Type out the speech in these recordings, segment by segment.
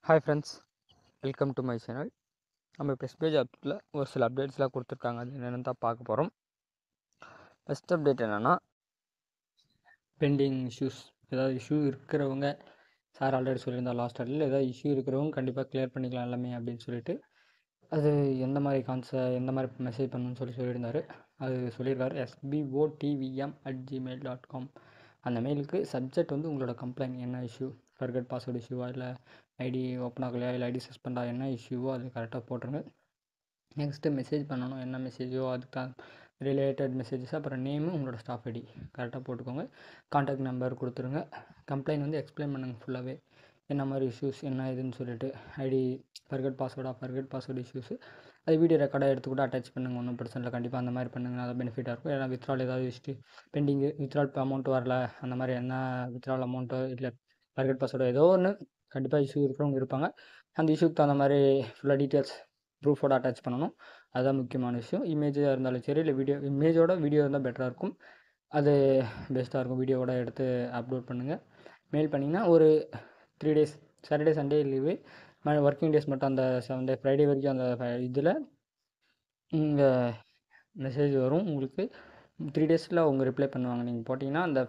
Hi friends, welcome to my channel. நம்ம best page ஆப்பில் ஒரு சில அப்டேட்ஸ்லாம் கொடுத்துருக்காங்க. அது என்னென்னு தான் பார்க்க போகிறோம். ஃபஸ்ட் அப்டேட் என்னென்னா, பெண்டிங் இஷ்யூஸ், ஏதாவது இஷ்யூ இருக்கிறவங்க, சார் ஆல்ரெடி சொல்லியிருந்தார் லாஸ்ட் அட்லில், ஏதாவது இஷ்யூ இருக்கிறவங்க கண்டிப்பாக கிளியர் பண்ணிக்கலாம் எல்லாமே அப்படின்னு சொல்லிட்டு, அது எந்த மாதிரி எந்த மாதிரி மெசேஜ் பண்ணணும்னு சொல்லியிருந்தார். அது சொல்லியிருக்காரு sbottvm@gmail.com. அந்த மெயிலுக்கு சப்ஜெக்ட் வந்து உங்களோட கம்ப்ளைண்ட் என்ன இஷ்யூ, ஃபர்கட் பாஸ்வேர்டு இஷ்யூவா, இல்லை ஐடி ஓப்பன் ஆகலையா, இல்லை ஐடி சஸ்பெண்டா, என்ன இஷ்யூவோ அது கரெக்டாக போட்டுருங்க. நெக்ஸ்ட்டு மெசேஜ் பண்ணணும், என்ன மெசேஜோ அதுக்கு ரிலேட்டட் மெசேஜஸ், அப்புறம் நேமு, உங்களோட ஸ்டாஃப் ஐடி கரெக்டாக போட்டுக்கோங்க. கான்டாக்ட் நம்பர் கொடுத்துருங்க. கம்ப்ளைண்ட் வந்து எக்ஸ்பிளைன் பண்ணுங்கள் ஃபுல்லாகவே, என்ன மாதிரி இஷ்யூஸ் என்ன இதுன்னு சொல்லிட்டு. ஐடி ஃபர்கட் பாஸ்வேர்டு இஷ்யூஸு அது வீடியோ ரெக்கார்டாக எடுத்து கூட அட்டாச் பண்ணுங்கள், ஒன்றும் பிரச்சனை இல்லை. கண்டிப்பாக அந்த மாதிரி பண்ணுங்கள், நல்லா பெனிஃபிட்டாக இருக்கும். ஏன்னா வித்ட்ரால் ஏதாவது ஹிஸ்ட்ரி பெண்டிங்கு, வித்ட்ரால் அமௌண்ட் வரல, அந்த மாதிரி என்ன வித்ட்ரால் அமௌண்ட்டோ இல்லை ஃபர்கட் பாஸ்வேர்டோ ஏதோ ஒன்று கண்டிப்பாக இஷ்யூ இருக்கிறவங்க இருப்பாங்க. அந்த இஷ்யூக்கு தகுந்த மாதிரி ஃபுல்லாக டீட்டெயில்ஸ் ப்ரூஃபோட அட்டாச் பண்ணணும். அதுதான் முக்கியமான விஷயம். இமேஜாக இருந்தாலும் சரி, இல்லை இமேஜோட வீடியோ இருந்தால் பெட்டராக இருக்கும். அது பெஸ்ட்டாக இருக்கும். வீடியோவோட எடுத்து அப்லோட் பண்ணுங்கள். மெயில் பண்ணிங்கன்னா ஒரு 3 days, Saturday Sunday leave, working days மட்டும் அந்த 7 day ஃப்ரைடே வரைக்கும் அந்த இதில் இங்கே மெசேஜ் வரும். உங்களுக்கு 3 days அவங்க ரிப்ளை பண்ணுவாங்க. நீங்கள் போட்டிங்கன்னா அந்த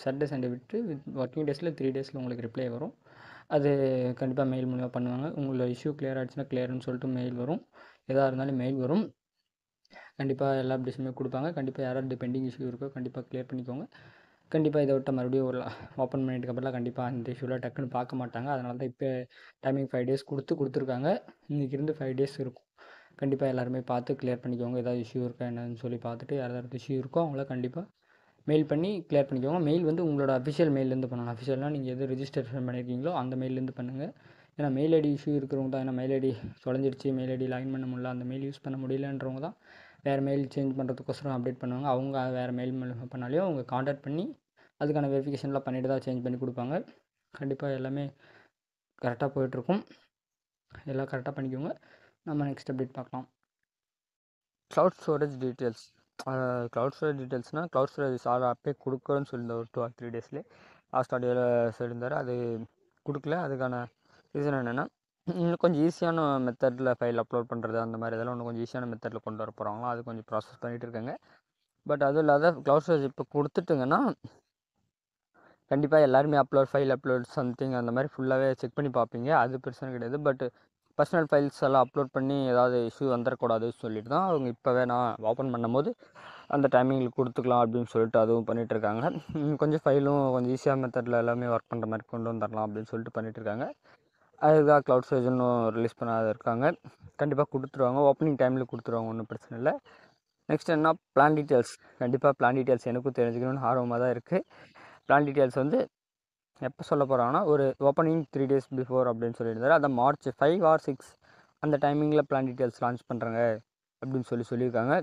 சாட்டர்டே சண்டே விட்டு ஒர்க்கிங் டேஸில் 3 days உங்களுக்கு ரிப்ளை வரும். அது கண்டிப்பாக மெயில் மூலிமா பண்ணுவாங்க. உங்களோட இஷ்யூ கிளியர் ஆகிடுச்சுன்னா கிளியர்னு சொல்லிட்டு மெயில் வரும். எதாக இருந்தாலும் மெயில் வரும். கண்டிப்பாக எல்லா அப்டேஷனுமே கொடுப்பாங்க. கண்டிப்பாக யாராவது பெண்டிங் இஷ்யூ இருக்கோ கண்டிப்பாக கிளியர் பண்ணிக்கோங்க. கண்டிப்பாக இதை விட்ட மறுபடியும் ஒரு ஓப்பன் பண்ணிட்டு அப்புறம்லாம் கண்டிப்பாக அந்த இஷ்யூலாம் டக்குன்னு பார்க்க மாட்டாங்க. அதனால தான் இப்போ டைமிங் 5 days கொடுத்துருக்காங்க. இன்றைக்கி இருந்து 5 days இருக்கும். கண்டிப்பாக எல்லாருமே பார்த்து கிளியர் பண்ணிக்கோங்க. ஏதாவது இஷ்யூ இருக்கா என்னன்னு சொல்லி பார்த்துட்டு, யாராவது இஷ்யூ இருக்கோ அவங்கள கண்டிப்பாக மெயில் பண்ணி கிளியர் பண்ணிக்கோங்க. மெயில் வந்து உங்களோட அஃபிஷியல் மெயிலேருந்து பண்ணணும். அஃபிஷியல்னால் நீங்கள் எது ரிஜிஸ்ட்ரேஷன் பண்ணியிருக்கீங்களோ அந்த மெயிலேருந்து பண்ணுங்கள். ஏன்னா மெயில் ஐடி இஷ்யூ இருக்கிறவங்க தான், ஏன்னா மெயில் ஐடி தொலைஞ்சிருச்சு, மெயில் ஐடி லாகின் பண்ண முடியல, அந்த மெயில் யூஸ் பண்ண முடியலன்றவங்க தான் வேறு மெயில் சேஞ்ச் பண்ணுறதுக்கோசரம் அப்டேட் பண்ணுவாங்க. அவங்க வேறு மெயில் பண்ணாலையோ அவங்க காண்டாக்ட் பண்ணி அதுக்கான வெரிஃபிகேஷன்லாம் பண்ணிவிட்டு தான் சேஞ்ச் பண்ணி கொடுப்பாங்க. கண்டிப்பாக எல்லாமே கரெக்டாக போயிட்டுருக்கும். எல்லாம் கரெக்டாக பண்ணிக்கோங்க. நம்ம நெக்ஸ்ட் அப்டேட் பார்க்கலாம். Cloud storage details. Cloud storage டீட்டெயில்ஸ்னால் க்ளவுட் ஸ்டோரேஜ் சார் அப்பே கொடுக்குறேன்னு சொல்லியிருந்தார் ஒரு 2 or 3 daysலேயே. லாஸ்ட் ஆடியோவில் சொல்லியிருந்தார். அது கொடுக்கல. அதுக்கான ரீசன் என்னென்னா, இன்னும் கொஞ்சம் ஈஸியான மெத்தடில் ஃபைல் அப்லோட் பண்ணுறது, அந்த மாதிரி இதெல்லாம் இன்னும் கொஞ்சம் ஈஸியான மெத்தடில் கொண்டு வர போகிறாங்களோ, அது கொஞ்சம் ப்ராசஸ் பண்ணிகிட்டு இருக்காங்க. பட் அதுவும் இல்லாத க்ளவுட் ஸ்டோரேஜ் இப்போ கொடுத்துட்டுங்கன்னா கண்டிப்பாக எல்லாருமே ஃபைல் அப்லோட் சம்திங் அந்த மாதிரி ஃபுல்லாகவே செக் பண்ணி பார்ப்பீங்க. அது பிரச்சனை கிடையாது. பட் பர்சனல் ஃபைல்ஸ் எல்லாம் அப்லோட் பண்ணி ஏதாவது இஷ்யூ வந்துடக்கூடாதுன்னு சொல்லிட்டு தான் அவங்க இப்போவே நான் ஓப்பன் பண்ணும்போது அந்த டைமிங்கில் கொடுத்துக்கலாம் அப்படின்னு சொல்லிட்டு அதுவும் பண்ணிகிட்ருக்காங்க. கொஞ்சம் ஃபைலும் கொஞ்சம் ஈஸியாக மெத்தடில் எல்லாமே ஒர்க் பண்ணுற மாதிரி கொண்டு வந்துடலாம் அப்படின்னு சொல்லிட்டு பண்ணிகிட்ருக்காங்க. அதுதான் க்ளவுட் ஸ்டோரேஜ் இன்னும் ரிலீஸ் பண்ணாத இருக்காங்க. கண்டிப்பாக கொடுத்துருவாங்க. ஓப்பனிங் டைமில் கொடுத்துருவாங்க, ஒன்றும் பிரச்சனை இல்லை. நெக்ஸ்ட் என்ன, பிளான் டீட்டெயில்ஸ். கண்டிப்பாக பிளான் டீட்டெயில்ஸ் எனக்கும் தெரிஞ்சுக்கணும்னு ஆர்வமாக தான் இருக்குது. பிளான் டீட்டெயில்ஸ் வந்து எப்போ சொல்ல போகிறாங்கன்னா, ஒரு ஓப்பனிங் 3 days பிஃபோர் அப்படின்னு சொல்லியிருந்தாரு. அதை March 5 or 6 அந்த டைமிங்கில் பிளான் டீட்டெயில்ஸ் லான்ச் பண்ணுறாங்க அப்படின்னு சொல்லியிருக்காங்க.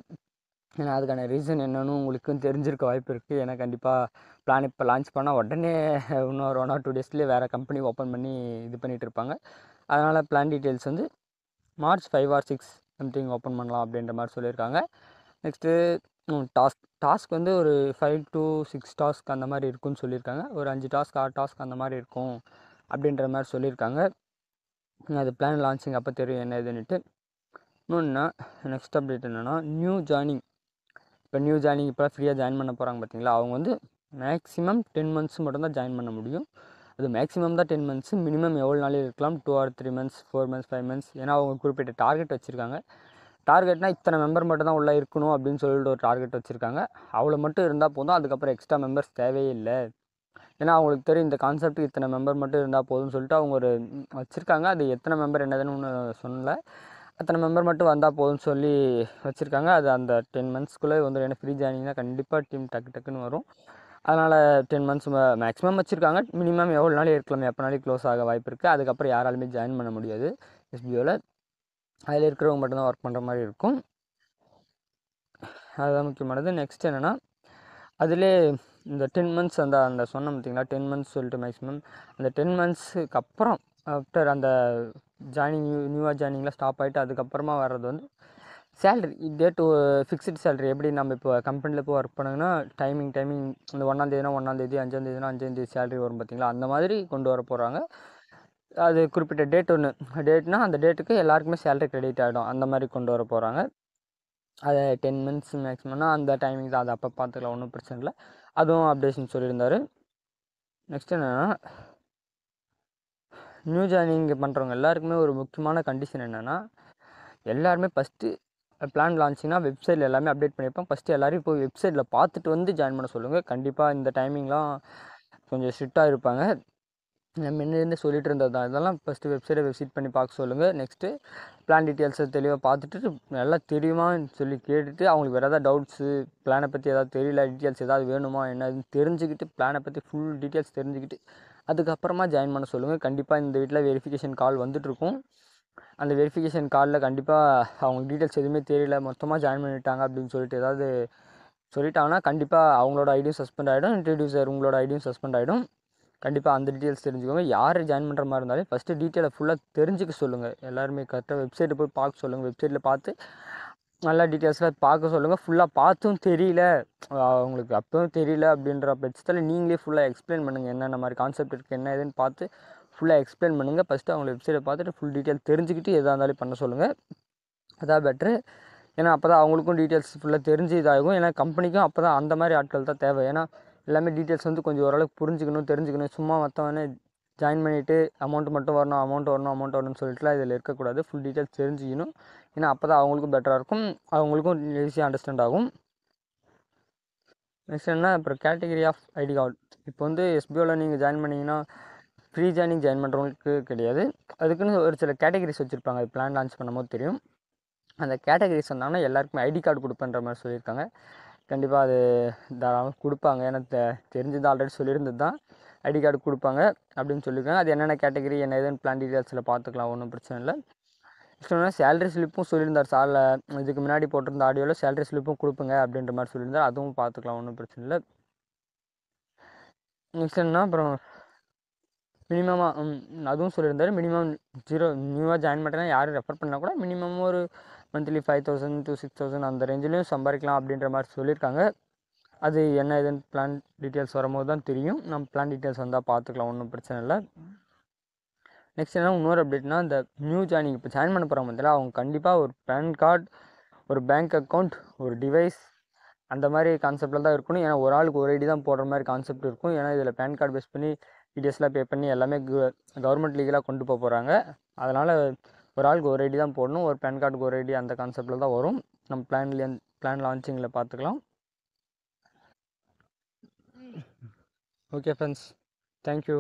ஏன்னா அதுக்கான ரீசன் என்னன்னு உங்களுக்கும் தெரிஞ்சிருக்க வாய்ப்பு இருக்குது. ஏன்னா கண்டிப்பாக பிளான் இப்போ லான்ச் பண்ணால் உடனே இன்னொரு 1 or 2 daysலேயே வேறு கம்பெனி ஓப்பன் பண்ணி இது பண்ணிகிட்டு இருப்பாங்க. அதனால் பிளான் டீட்டெயில்ஸ் வந்து March 5 or 6 சம்திங் ஓப்பன் பண்ணலாம் அப்படின்ற மாதிரி சொல்லியிருக்காங்க. நெக்ஸ்ட்டு டாஸ்க் வந்து ஒரு 5 to 6 டாஸ்க் அந்த மாதிரி இருக்குன்னு சொல்லியிருக்காங்க. ஒரு 5 டாஸ்க் 6 டாஸ்க் அந்த மாதிரி இருக்கும் அப்படின்ற மாதிரி சொல்லியிருக்காங்க. அது பிளான் லான்ச்சிங் அப்போ தெரியும் என்ன இதுன்னுட்டு. இன்னொன்று நெக்ஸ்ட் அப்டேட் என்னென்னா, நியூ ஜாயினிங். இப்போ நியூ ஜாயினிங் இப்போ ஃப்ரீயாக ஜாயின் பண்ண போகிறாங்க பார்த்தீங்களா, அவங்க வந்து மேக்ஸிமம் 10 months மட்டும்தான் ஜாயின் பண்ண முடியும். அது மேக்ஸிமம் தான் 10 months. மினிமம் எவ்வளோ நாள் இருக்கலாம், 2 or 3 months, 4 months, 5 months. ஏன்னா அவங்க குறிப்பிட்ட டார்கெட் வச்சுருக்காங்க. டார்கெட்னால் இத்தனை மெம்பர் மட்டும் தான் உள்ளே இருக்கணும் அப்படின்னு சொல்லிட்டு ஒரு டார்கெட் வச்சுருக்காங்க. அவ்வளோ மட்டும் இருந்தால் போதும். அதுக்கப்புறம் எக்ஸ்ட்ரா மெம்பர்ஸ் தேவையே இல்லை. ஏன்னா அவங்களுக்கு தெரியும் இந்த கான்செப்ட் இத்தனை மெம்பர் மட்டும் இருந்தால் போதும்னு சொல்லிட்டு அவங்க ஒரு வச்சுருக்காங்க. அது எத்தனை மெம்பர் என்னதுன்னு ஒன்று சொல்லலை. அத்தனை மெம்பர் மட்டும் வந்தால் போதும்னு சொல்லி வச்சுருக்காங்க. அது அந்த 10 monthsக்குள்ளே வந்து என்ன ஃப்ரீ ஜாயினிங்னா கண்டிப்பாக டீம் டக்குன்னு வரும். அதனால் 10 months மேக்ஸிமம் வச்சுருக்காங்க. மினிமம் எவ்வளோ நாள் இருக்கலாம், எப்போனாலும் க்ளோஸ் ஆக வாய்ப்பு இருக்குது. அதுக்கப்புறம் யாராலுமே ஜாயின் பண்ண முடியாது எஸ்பிஓவில். அதில் இருக்கிறவங்க மட்டும்தான் ஒர்க் பண்ணுற மாதிரி இருக்கும். அதுதான் முக்கியமானது. நெக்ஸ்ட் என்னென்னா, அதிலே இந்த 10 months அந்த சொன்னோம் பார்த்தீங்களா, 10 months சொல்லிட்டு மேக்ஸிமம் அந்த 10 monthsக்கு அப்புறம் ஆஃப்டர் அந்த நியூவாக ஜாயினிங்லாம் ஸ்டாப் ஆகிட்டு அதுக்கப்புறமா வர்றது வந்து சேலரி டேட்டு ஃபிக்ஸ்டு சேலரி. எப்படி நம்ம இப்போ கம்பெனியில் போய் ஒர்க் பண்ணோங்கன்னா டைமிங் இந்த 1ஆம் தேதினா 1ஆம் தேதி, 5ஆம் தேதினா 5ஆம் தேதி சேலரி வரும் பார்த்தீங்களா, அந்த மாதிரி கொண்டு வர போகிறாங்க. அது குறிப்பிட்ட டேட்னா அந்த டேட்டுக்கு எல்லாருக்குமே சேலரி கிரெடிட் ஆகிடும். அந்த மாதிரி கொண்டு வர போகிறாங்க. அது 10 மந்த்ஸ் மேக்ஸிமம்னா அந்த டைமிங் தான். அது அப்போ பார்த்துக்கலாம், ஒன்றும் பிரச்சனை இல்லை. அதுவும் அப்டேஷன் சொல்லியிருந்தார். நெக்ஸ்ட் என்னென்னா, நியூ ஜாயினிங் பண்ணுறவங்க எல்லாருக்குமே ஒரு முக்கியமான கண்டிஷன் என்னென்னா, எல்லாருமே ஃபஸ்ட்டு பிளான் லான்ச்சிங்னா வெப்சைட்டில் எல்லாமே அப்டேட் பண்ணியிருப்போம். ஃபஸ்ட்டு எல்லோரும் போய் வெப்சைட்டில் பார்த்துட்டு வந்து ஜாயின் பண்ண சொல்லுங்கள். கண்டிப்பாக இந்த டைமிங்லாம் கொஞ்சம் ஸ்ட்ரிக்டாக இருப்பாங்க. நான் முன்னேருந்து சொல்லிட்டு இருந்தது தான். இதெல்லாம் ஃபஸ்ட்டு வெப்சைட்டை விசிட் பண்ணி பார்க்க சொல்லுங்கள். நெக்ஸ்ட்டு பிளான் டீட்டெயில்ஸை தெளிவாக பார்த்துட்டு நல்லா தெரியுமான்னு சொல்லி கேட்டுட்டு, அவங்களுக்கு வேறு ஏதாவது டவுட்ஸு, பிளானை பற்றி ஏதாவது தெரியல, டீட்டெயில்ஸ் ஏதாவது வேணுமா என்னதுன்னு தெரிஞ்சுக்கிட்டு, பிளானை பற்றி ஃபுல் டீட்டெயில்ஸ் தெரிஞ்சுக்கிட்டு அதுக்கப்புறமா ஜாயின் பண்ண சொல்லுங்கள். கண்டிப்பாக இந்த வீட்டில் வெரிஃபிகேஷன் கால் வந்துட்டுருக்கும். அந்த வெரிஃபிகேஷன் காலில் கண்டிப்பாக அவங்களுக்கு டீட்டெயில்ஸ் எதுவுமே தெரியல, மொத்தமாக ஜாயின் பண்ணிட்டாங்க அப்படின்னு சொல்லிட்டு ஏதாவது சொல்லிட்டாங்கன்னா கண்டிப்பாக அவங்களோட ஐடியும் சஸ்பெண்ட் ஆகிடும். இன்ட்ரடியூசர் உங்களோட ஐடியும் சஸ்பெண்ட் ஆகிடும். கண்டிப்பாக அந்த டீட்டெயில்ஸ் தெரிஞ்சுக்கோங்க. யார் ஜாயின் பண்ணுற மாதிரி இருந்தாலும் ஃபஸ்ட்டு டீட்டெயிலை ஃபுல்லாக தெரிஞ்சுக்க சொல்லுங்கள். எல்லாருமே கரெக்டாக வெப்சைட்டை போய் பார்க்க சொல்லுங்கள். வெப்சைட்டில் பார்த்து நல்லா டீட்டெயில்ஸ்லாம் பார்க்க சொல்லுங்கள். ஃபுல்லாக பார்த்தும் தெரியல, அவங்களுக்கு அப்பவும் தெரியல அப்படின்ற பட்சத்தில் நீங்களே ஃபுல்லாக எக்ஸ்பிளைன் பண்ணுங்கள். என்னென்ன மாதிரி கான்செப்ட் இருக்குது, என்ன ஏதுன்னு பார்த்து ஃபுல்லாக எக்ஸ்பிளைன் பண்ணுங்கள். ஃபஸ்ட்டு அவங்க வெப்சைட்டை பார்த்துட்டு ஃபுல் டீட்டெயில் தெரிஞ்சுக்கிட்டு எதாக இருந்தாலும் பண்ண சொல்லுங்கள். அதான் பெட்ரு. ஏன்னா அப்போ தான் அவங்களுக்கும் டீட்டெயில்ஸ் ஃபுல்லாக தெரிஞ்சு இதாகும். ஏன்னா கம்பெனிக்கும் அப்போ தான் அந்த மாதிரி ஆட்கள் தான் தேவை. ஏன்னா எல்லாமே டீட்டெயில்ஸ் வந்து கொஞ்சம் ஓரளவுக்கு புரிஞ்சுக்கணும், தெரிஞ்சுக்கணும். சும்மா மற்றவனே ஜாயின் பண்ணிவிட்டு அமௌண்ட் மட்டும் வரணும், அமௌண்ட் வரணும்னு சொல்லிட்டுலாம் இதில் இருக்கக்கூடாது. ஃபுல் டீட்டெயில்ஸ் தெரிஞ்சுக்கணும். ஏன்னா அப்போ தான் அவங்களுக்கும் பெட்டராக இருக்கும், அவங்களுக்கும் ஈஸியாக அண்டர்ஸ்டாண்ட் ஆகும். நெக்ஸ்ட் என்ன, அப்புறம் கேட்டகரி ஆஃப் ஐடி கார்டு. இப்போ வந்து எஸ்பிஓவில் நீங்கள் ஜாயின் பண்ணிங்கன்னா ஃப்ரீ ஜாயினிங் ஜாயின் பண்ணுறவங்களுக்கு கிடையாது. அதுக்குன்னு ஒரு சில கேட்டகரிஸ் வச்சுருப்பாங்க. அது பிளான் லான்ச் பண்ணும்போது தெரியும். அந்த கேட்டகரிஸ் வந்தாங்கன்னா எல்லாருக்குமே ஐடி கார்டு கொடுப்பேன்ற மாதிரி சொல்லியிருக்காங்க. கண்டிப்பாக அது தாராளமாக கொடுப்பாங்க. ஏன்னா தெரிஞ்சது ஆல்ரெடி சொல்லியிருந்தது தான். ஐடி கார்டு கொடுப்பாங்க அப்படின்னு சொல்லியிருக்காங்க. அது என்னென்ன கேட்டகரி என்ன ஏதுன்னு பிளான் டீட்டெயில்ஸில் பார்த்துக்கலாம், ஒன்றும் பிரச்சனை இல்லை. சொன்னால் சேலரி ஸ்லிப்பும் சொல்லியிருந்தார் சாரில். இதுக்கு முன்னாடி போட்டிருந்த ஆடியோவில் சேலரி ஸ்லிப்பும் கொடுப்பேங்க அப்படின்ற மாதிரி சொல்லியிருந்தார். அதுவும் பார்த்துக்கலாம், ஒன்றும் பிரச்சனை இல்லை. நெக்ஸ்ட் என்ன, அப்புறம் மினிமமாக அதுவும் சொல்லியிருந்தார். மினிமம் நியூவாக ஜாயின் பண்ணுறேன்னா யாரும் ரெஃபர் பண்ணால் கூட மினிமம் ஒரு மந்த்லி 5000 to 6000 அந்த ரேஞ்சிலையும் சம்பாதிக்கலாம் அப்படின்ற மாதிரி சொல்லியிருக்காங்க. அது என்ன ஏதுன்னு பிளான் டீட்டெயில்ஸ் வரும்போது தான் தெரியும். நம்ம பிளான் டீட்டெயில்ஸ் வந்தால் பார்த்துக்கலாம், ஒன்றும் பிரச்சனை இல்லை. நெக்ஸ்ட் என்ன, இன்னொரு அப்டேட்னா, இந்த நியூ ஜாயினிங் இப்போ ஜாயின் பண்ண போகிறாங்க பார்த்தீங்களா, அவங்க கண்டிப்பாக ஒரு பேன் கார்டு, ஒரு பேங்க் அக்கௌண்ட், ஒரு டிவைஸ் அந்த மாதிரி கான்செப்டில் தான் இருக்கணும். ஏன்னா ஒரு ஆளுக்கு ஒரு ஐடி தான் போடுற மாதிரி கான்செப்ட் இருக்கும். ஏன்னா இதில் பேன் கார்டு பேஸ் பண்ணி டீட்டெயில்ஸ்லாம் பே பண்ணி எல்லாமே கவர்மெண்ட் லீகலாக கொண்டு போக போகிறாங்க. அதனால் ஒரு ஆளுக்கு ஒரு ஐடி தான் போடணும், ஒரு பேன் கார்டுக்கு ஒரு ஐடி அந்த கான்செப்டில் தான் வரும். நம்ம பிளான் லான்ச்சிங்கில் பார்த்துக்கலாம். Okay friends, thank you.